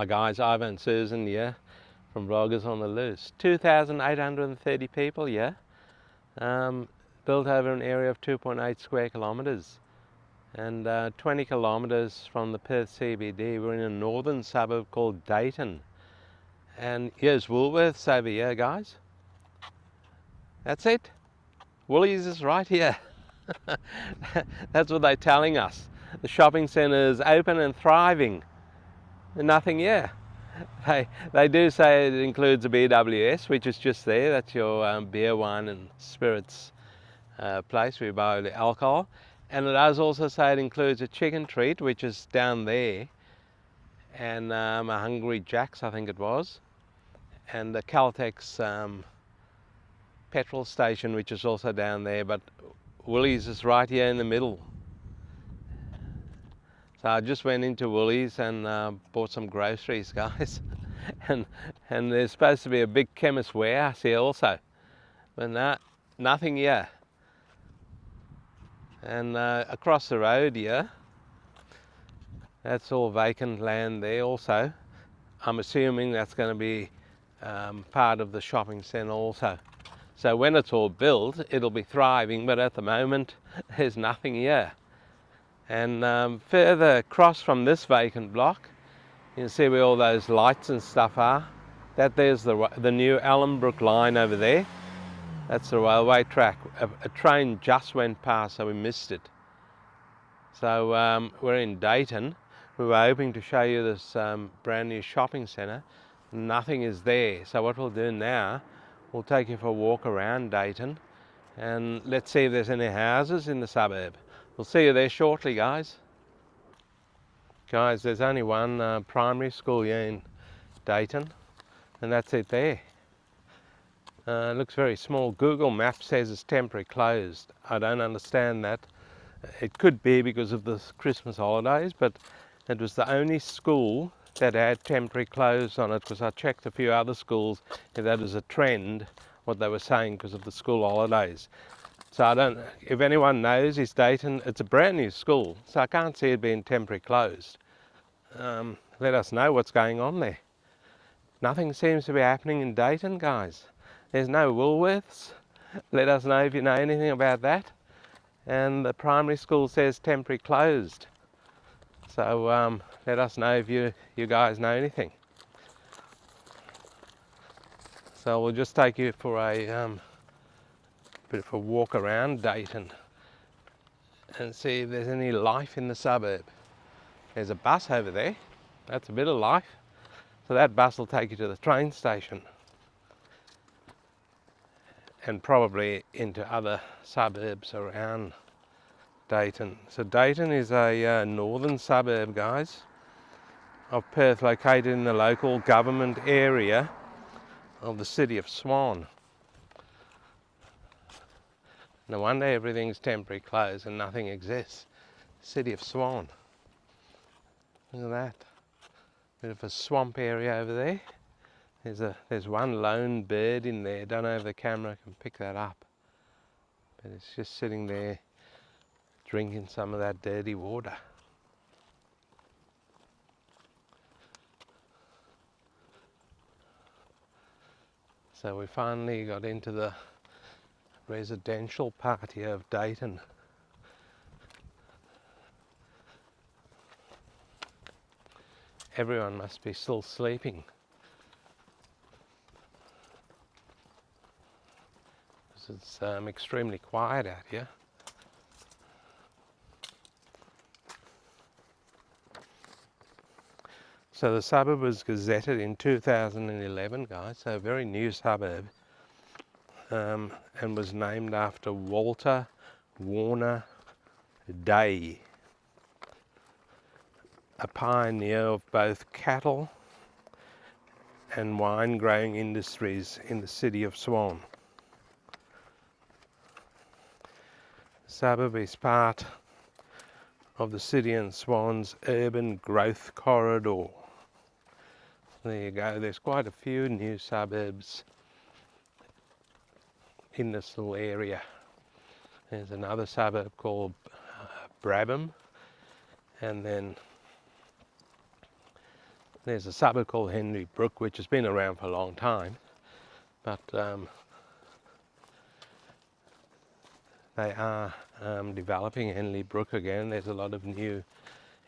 Hi guys, Ivan and Susan here from Vloggers on the Loose. 2,830 people here, built over an area of 2.8 square kilometres and 20 kilometres from the Perth CBD. We're in a northern suburb called Dayton, and here's Woolworths over here, guys. That's it. Woolies is right here. That's what they're telling us. The shopping centre is open and thriving. Nothing here. They do say it includes a BWS, which is just there. That's your beer, wine and spirits place where you buy the alcohol. And it does also say it includes a chicken treat, which is down there, and a Hungry Jack's, I think it was, and the Caltex petrol station, which is also down there. But Woolies is right here in the middle. So I just went into Woolies and bought some groceries, guys. and there's supposed to be a big chemist warehouse here also, but nothing here. And across the road here, that's all vacant land there also. I'm assuming that's going to be part of the shopping centre also. So when it's all built, it'll be thriving, but at the moment there's nothing here. And further across from this vacant block, you can see where all those lights and stuff are. There's the new Allenbrook line over there. That's the railway track. A train just went past, so we missed it. So we're in Dayton. We were hoping to show you this brand new shopping centre. Nothing is there. So what we'll do now, we'll take you for a walk around Dayton and let's see if there's any houses in the suburb. We'll see you there shortly, guys. Guys, there's only one primary school here in Dayton, and that's it there. It looks very small. Google Maps says it's temporary closed. I don't understand that. It could be because of the Christmas holidays, but it was the only school that had temporary closed on it, because I checked a few other schools if that is a trend, what they were saying because of the school holidays. So I don't, if anyone knows, is Dayton, it's a brand new school, so I can't see it being temporary closed. Let us know what's going on there. Nothing seems to be happening in Dayton, guys. There's no Woolworths. Let us know if you know anything about that. And the primary school says temporary closed. So let us know if you guys know anything. So we'll just take you for a bit of a walk around Dayton and see if there's any life in the suburb. There's a bus over there. That's a bit of life. So that bus will take you to the train station and probably into other suburbs around Dayton. So Dayton is a northern suburb, guys, of Perth, located in the local government area of the city of Swan. No wonder everything's temporary closed and nothing exists. City of Swan. Look at that. Bit of a swamp area over there. There's one lone bird in there. Don't know if the camera can pick that up, but it's just sitting there drinking some of that dirty water. So we finally got into the residential part here of Dayton. Everyone must be still sleeping. It's extremely quiet out here. So the suburb was gazetted in 2011, guys, so a very new suburb, and was named after Walter Warner Day, a pioneer of both cattle and wine growing industries in the city of Swan. The suburb is part of the city and Swan's urban growth corridor. There you go, there's quite a few new suburbs in this little area. There's another suburb called Brabham, and then There's a suburb called Henley Brook, which has been around for a long time, but they are developing Henley Brook again. There's a lot of new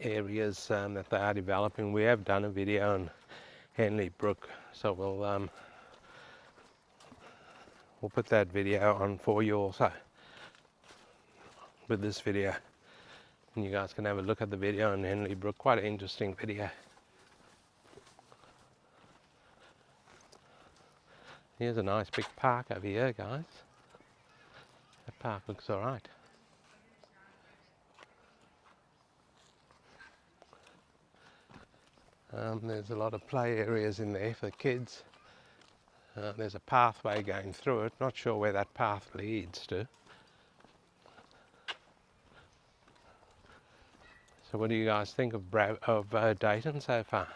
areas that they are developing. We have done a video on Henley Brook, so we'll put that video on for you also with this video, and you guys can have a look at the video on Henley Brook. Quite an interesting video. Here's a nice big park over here, guys. That park looks alright. There's a lot of play areas in there for the kids. There's a pathway going through it. Not sure where that path leads to. So what do you guys think of Dayton so far?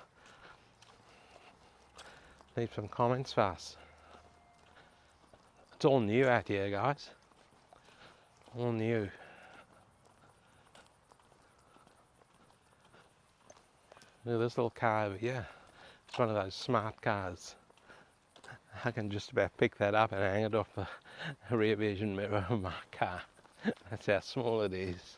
Leave some comments for us. It's all new out here, guys. All new. Look at this little car over here. It's one of those smart cars. I can just about pick that up and hang it off the rear vision mirror of my car. That's how small it is.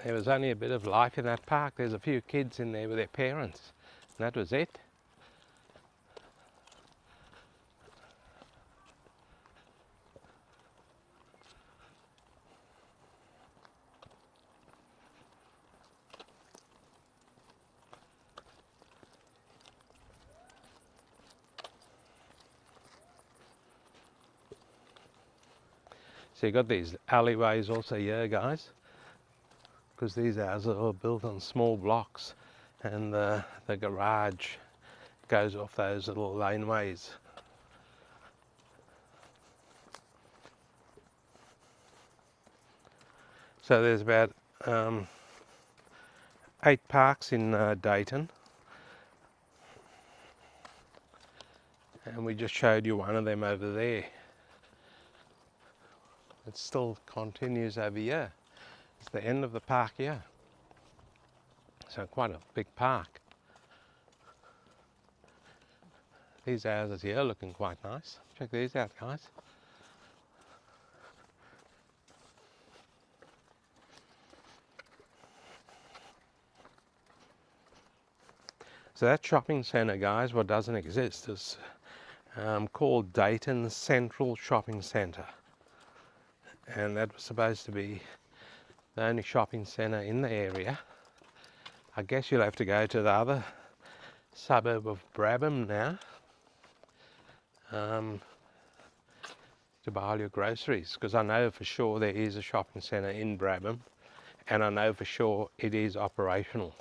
There was only a bit of life in that park. There's a few kids in there with their parents, and that was it. So you got these alleyways also here, guys, because these houses are all built on small blocks, and the garage goes off those little laneways. So there's about 8 parks in Dayton, and we just showed you one of them over there. It still continues over here. It's the end of the park here. So quite a big park. These houses here are looking quite nice. Check these out, guys. So that shopping centre, guys, what doesn't exist, is called Dayton Central Shopping Centre. And that was supposed to be the only shopping centre in the area. I guess you'll have to go to the other suburb of Brabham now to buy all your groceries, because I know for sure there is a shopping centre in Brabham, and I know for sure it is operational,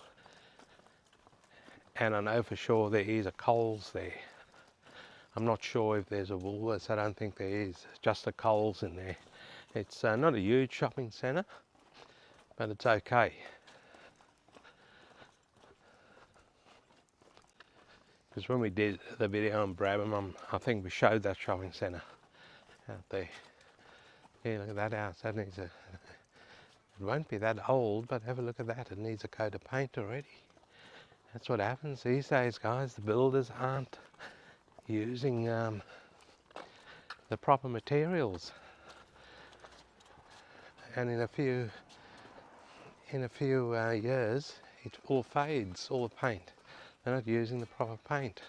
and I know for sure there is a Coles there. I'm not sure if there's a Woolworths. I don't think there is, just a Coles in there. It's not a huge shopping centre, but it's okay. Because when we did the video on Brabham, I think we showed that shopping centre out there. Yeah, look at that house. That needs it won't be that old, but have a look at that. It needs a coat of paint already. That's what happens these days, guys. The builders aren't using the proper materials, and in a few years it all fades, all the paint. They're not using the proper paint.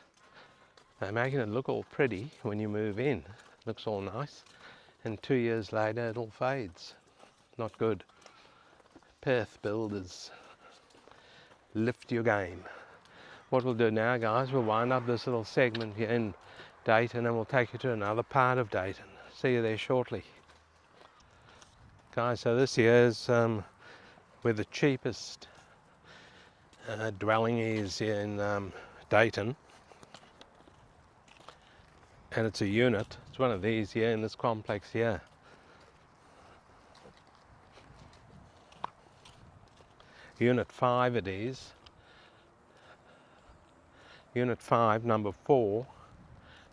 They're making it look all pretty when you move in. Looks all nice, and 2 years later it all fades. Not good. Perth builders, lift your game. What we'll do now, guys, we'll wind up this little segment here in Dayton, and we'll take you to another part of Dayton. See you there shortly. Guys, so this here is where the cheapest dwelling is here in Dayton, and it's a unit. It's one of these here in this complex here. Unit 5 it is. Unit 5, number 4,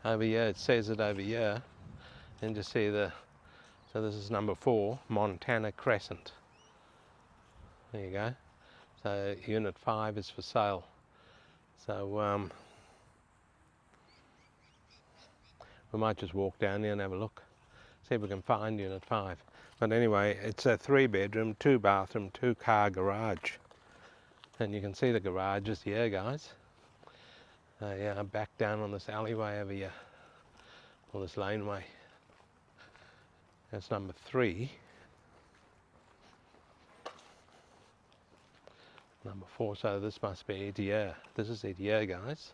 over here, it says it over here, and just see so this is number 4, Montana Crescent. There you go. So unit 5 is for sale. So we might just walk down there and have a look, see if we can find unit 5. But anyway, it's a 3-bedroom, 2-bathroom, 2-car garage. And you can see the garages here, guys. Yeah, back down on this alleyway over here, or this laneway. That's number 3. Number 4, so this must be it here. This is it here, guys.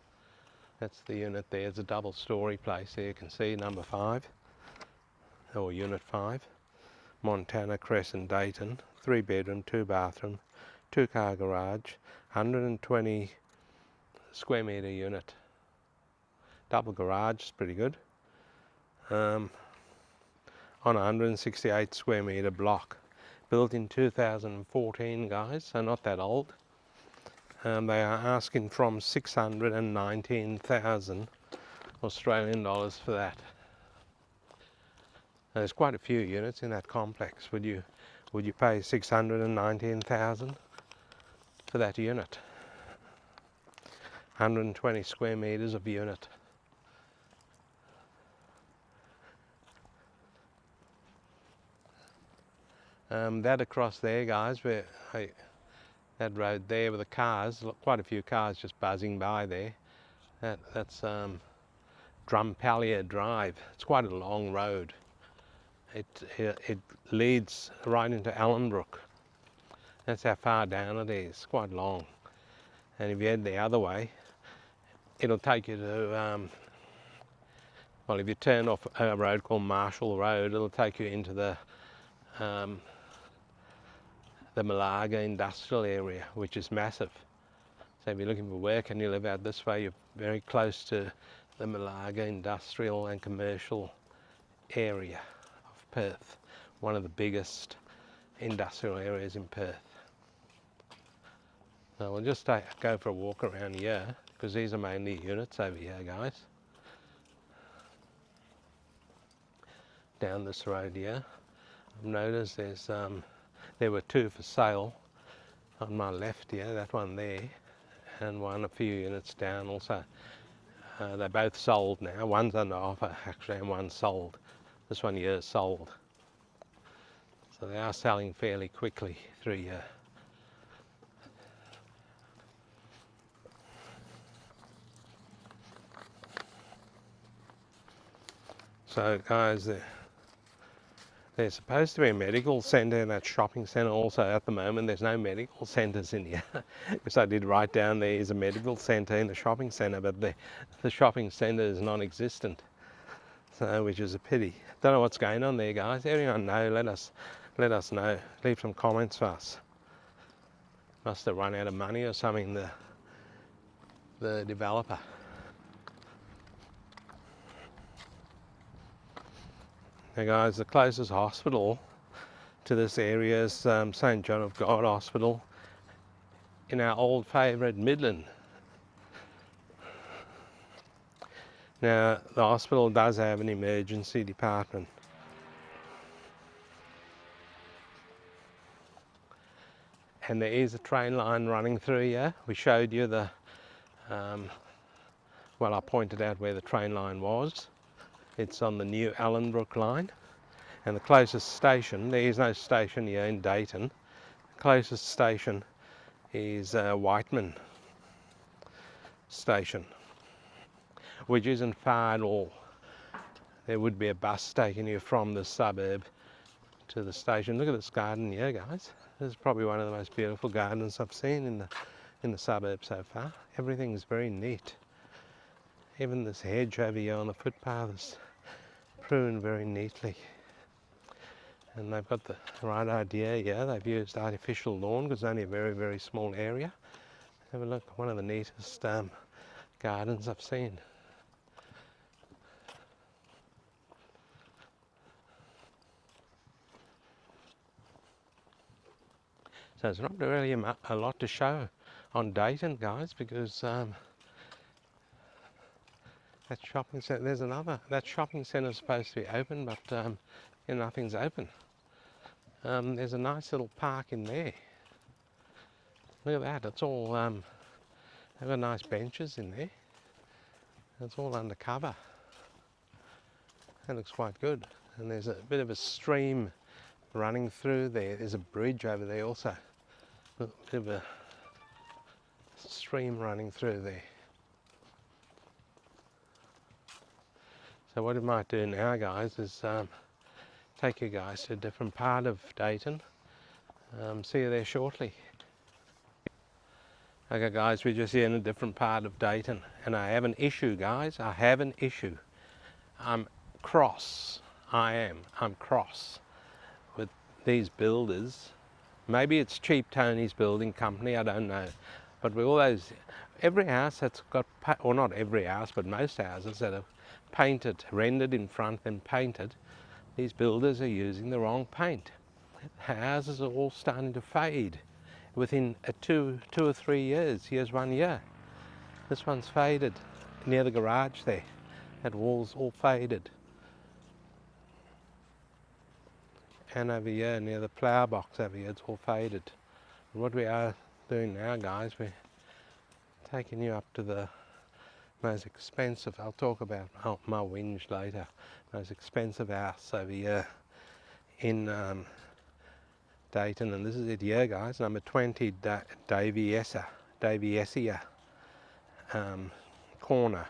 That's the unit there. It's a double-story place there. You can see number 5, or unit 5. Montana Crescent, Dayton. 3-bedroom, 2-bathroom, 2-car garage. 120 square metre unit. Double garage is pretty good. On a 168 square metre block. Built in 2014, guys, so not that old. They are asking from 619,000 Australian dollars for that. Now, there's quite a few units in that complex. Would you pay 619,000 for that unit? 120 square metres of unit. That across there, guys, where that road there with the cars, quite a few cars just buzzing by there. That's Drumpallier Drive. It's quite a long road. It leads right into Allenbrook. That's how far down it is. Quite long. And if you head the other way, it'll take you to well, if you turn off a road called Marshall Road, it'll take you into the Malaga industrial area, which is massive. So if you're looking for work and you live out this way, you're very close to the Malaga industrial and commercial area of Perth, one of the biggest industrial areas in Perth. So we'll just go for a walk around here, because these are mainly units over here, guys. Down this road here, I've noticed there were 2 for sale on my left here, that one there, and one a few units down also. They're both sold now. One's under offer actually, and one's sold. This one here is sold. So they are selling fairly quickly through here. So guys, there's supposed to be a medical centre in that shopping centre also. At the moment there's no medical centres in here. Because I did write down there is a medical centre in the shopping centre, but the shopping centre is non-existent. So, which is a pity. Don't know what's going on there, guys. Anyone know, let us know. Leave some comments for us. Must have run out of money or something, the developer. Now guys, the closest hospital to this area is St John of God Hospital in our old favourite Midland. Now the hospital does have an emergency department. And there is a train line running through here. We showed you well, I pointed out where the train line was. It's on the new Allenbrook line, and the closest station, there is no station here in Dayton. The closest station is Whiteman station, which isn't far at all. There would be a bus taking you from the suburb to the station. Look at this garden here, guys. This is probably one of the most beautiful gardens I've seen in the suburb so far. Everything is very neat. Even this hedge over here on the footpath is pruned very neatly. And they've got the right idea here. They've used artificial lawn because it's only a very, very small area. Have a look, one of the neatest gardens I've seen. So there's not really a lot to show on Dayton, guys, because That shopping centre, there's another. That shopping centre is supposed to be open, but nothing's open. There's a nice little park in there. Look at that. It's all they've got nice benches in there. It's all under cover. That looks quite good. And there's a bit of a stream running through there. There's a bridge over there also. A bit of a stream running through there. So what we might do now, guys, is take you guys to a different part of Dayton. See you there shortly. Okay guys, we're just here in a different part of Dayton, and I have an issue, guys. I have an issue. I'm cross. I'm cross with these builders. Maybe it's Cheap Tony's building company, I don't know. But with all those, every house that's got, or not every house, but most houses that are painted, rendered in front and painted, these builders are using the wrong paint. The houses are all starting to fade within 2 or 3 years. Here's 1 year. This one's faded near the garage there. That wall's all faded. And over here near the flower box over here, it's all faded. And what we are doing now, guys, we're taking you up to the most expensive, I'll talk about my whinge later, most expensive house over here in Dayton, and this is it here, guys, number 20 Daviesia corner,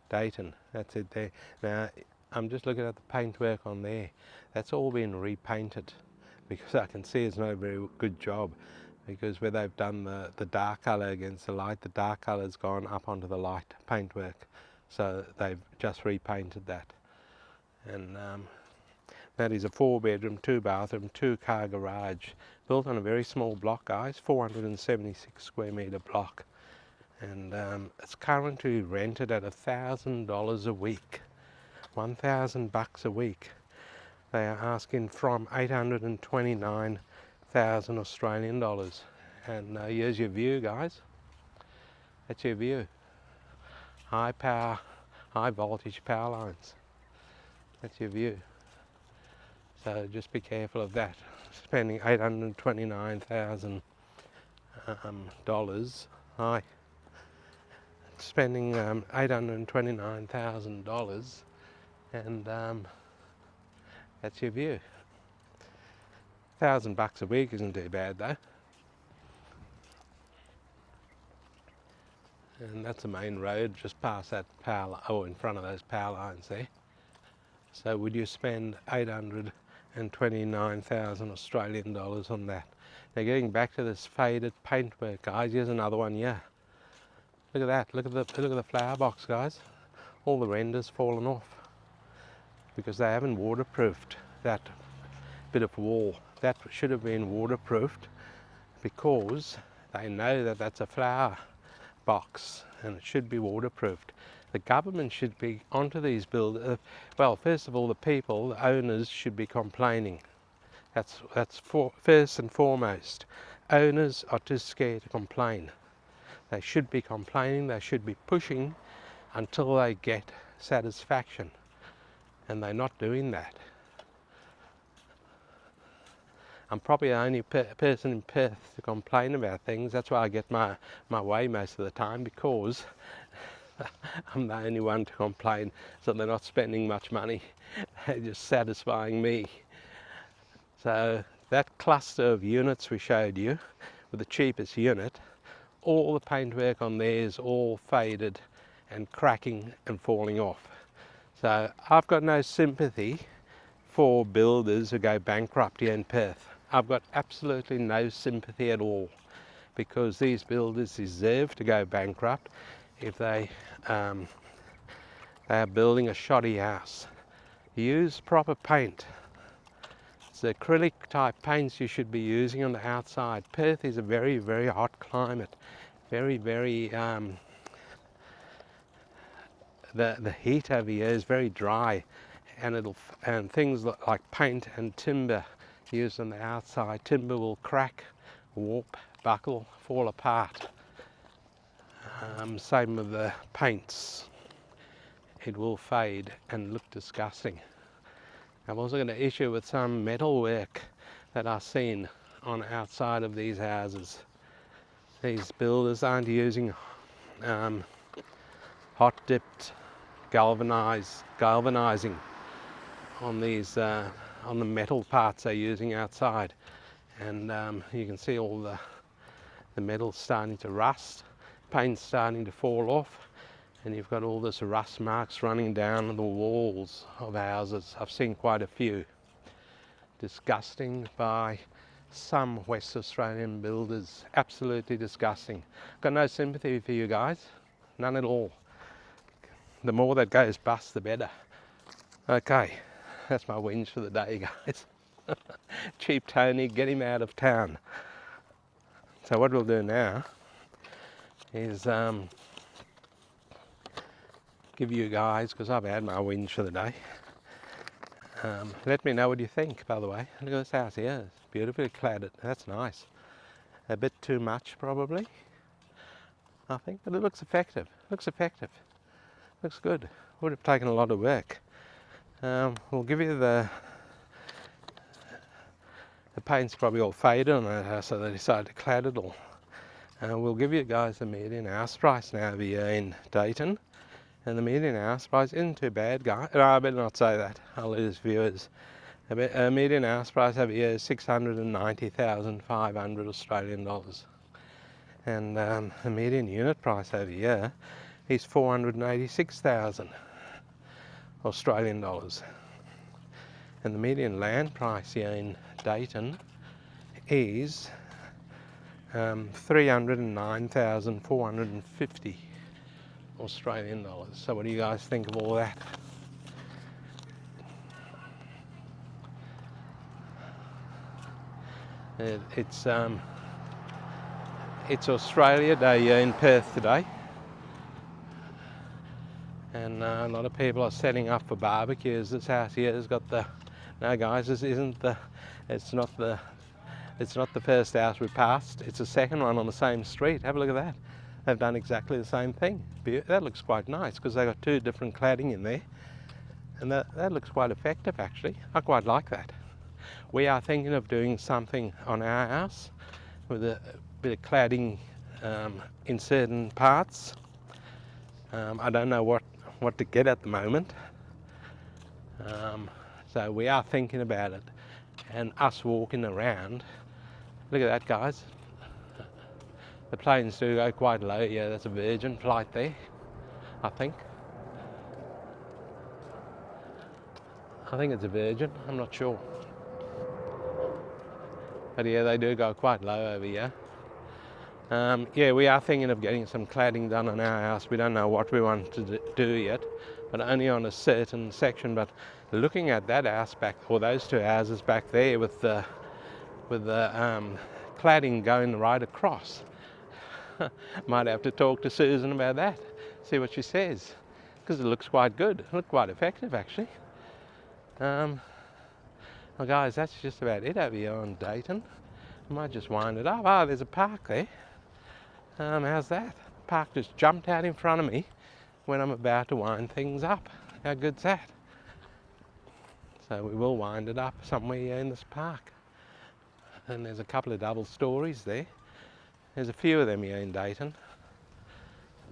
Dayton. That's it there. Now I'm just looking at the paintwork on there. That's all been repainted, because I can see it's not a very good job, because where they've done the dark colour against the light, the dark colour's gone up onto the light paintwork, so they've just repainted that. And that is a 4-bedroom, 2-bathroom, 2-car garage, built on a very small block, guys, 476 square metre block. And it's currently rented at $1,000 a week, $1,000 a week. They are asking from 829,000 Australian dollars. And here's your view, guys. That's your view. High power, high voltage power lines. That's your view. So just be careful of that. Spending $829,000 spending $829,000, and that's your view. $1,000 a week isn't too bad though. And that's the main road, just past that power, in front of those power lines there. So would you spend 829,000 Australian dollars on that? Now getting back to this faded paintwork, guys, here's another one here. Look at that, look at the flower box, guys. All the renders fallen off because they haven't waterproofed that bit of wall. That should have been waterproofed, because they know that that's a flower box and it should be waterproofed. The government should be onto these builders. Well, first of all, the people, the owners, should be complaining. That's first and foremost. Owners are too scared to complain. They should be complaining. They should be pushing until they get satisfaction, and they're not doing that. I'm probably the only person in Perth to complain about things. That's why I get my way most of the time, because I'm the only one to complain, so they're not spending much money. They're just satisfying me. So that cluster of units we showed you, with the cheapest unit, all the paintwork on there is all faded and cracking and falling off. So I've got no sympathy for builders who go bankrupt here in Perth. I've got absolutely no sympathy at all, because these builders deserve to go bankrupt if they are building a shoddy house. Use proper paint. It's the acrylic type paints you should be using on the outside. Perth is a very, very hot climate. Very, very, the heat over here is very dry, and things like paint and timber used on the outside, timber will crack, warp, buckle, fall apart. Same with the paints. it will fade and look disgusting. I've also got an issue with some metal work that I've seen on outside of these houses. These builders aren't using hot dipped galvanizing on these on the metal parts they're using outside, and you can see all the metal starting to rust, paint's starting to fall off, and you've got all this rust marks running down the walls of houses. I've seen quite a few. Disgusting by some West Australian builders. Absolutely disgusting. Got no sympathy for you guys, none at all. The more that goes bust, the better. Okay, that's my whinge for the day, guys. Cheap Tony, get him out of town. So what we'll do now is give you guys, because I've had my whinge for the day, let me know what you think, by the way. Look at this house here, it's beautifully cladded. That's nice. A bit too much probably, I think, but it looks effective. Looks good. Would have taken a lot of work. We'll give you the paint's probably all faded on that house, so they decided to clad it all. We'll give you guys the median house price now over here in Dayton. And the median house price isn't too bad, guys. No, I better not say that. I'll lose viewers. A median house price over here is 690,500 Australian dollars. And the median unit price over here is 486,000 Australian dollars. And the median land price here in Dayton is 309,450 Australian dollars. So what do you guys think of all that? It's Australia Day here in Perth today, and a lot of people are setting up for barbecues. This house here has got the, no guys, this isn't the, it's not the first house we passed. It's the second one on the same street. Have a look at that. They've done exactly the same thing. That looks quite nice because they've got two different cladding in there, and that looks quite effective actually. I quite like that. We are thinking of doing something on our house with a bit of cladding in certain parts. I don't know what to get at the moment, so we are thinking about it. And us walking around, look at that, guys. The planes do go quite low. Yeah, that's a Virgin flight there, I think. I think it's a Virgin, I'm not sure. But yeah, they do go quite low over here. Yeah, we are thinking of getting some cladding done on our house. We don't know what we want to do yet, but only on a certain section. But looking at that house back, or those two houses back there with the cladding going right across, might have to talk to Susan about that, see what she says, because it looks quite good. It looks quite effective actually. Well guys, that's just about it over here on Dayton. I might just wind it up. Oh, there's a park there. How's that? The park just jumped out in front of me when I'm about to wind things up. How good's that? So we will wind it up somewhere in this park. And there's a couple of double stories there. There's a few of them here in Dayton.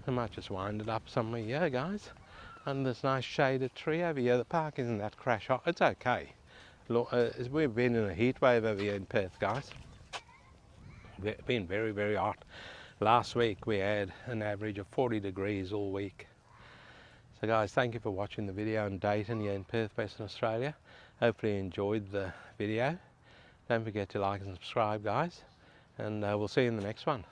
I might just wind it up somewhere here, guys. Under this nice shaded tree over here. The park isn't that crash hot. It's okay. Look, we've been in a heat wave over here in Perth, guys. It's been very, very hot. Last week we had an average of 40 degrees all week. So guys, thank you for watching the video in Dayton here in Perth, Western Australia. Hopefully you enjoyed the video. Don't forget to like and subscribe, guys. And we'll see you in the next one.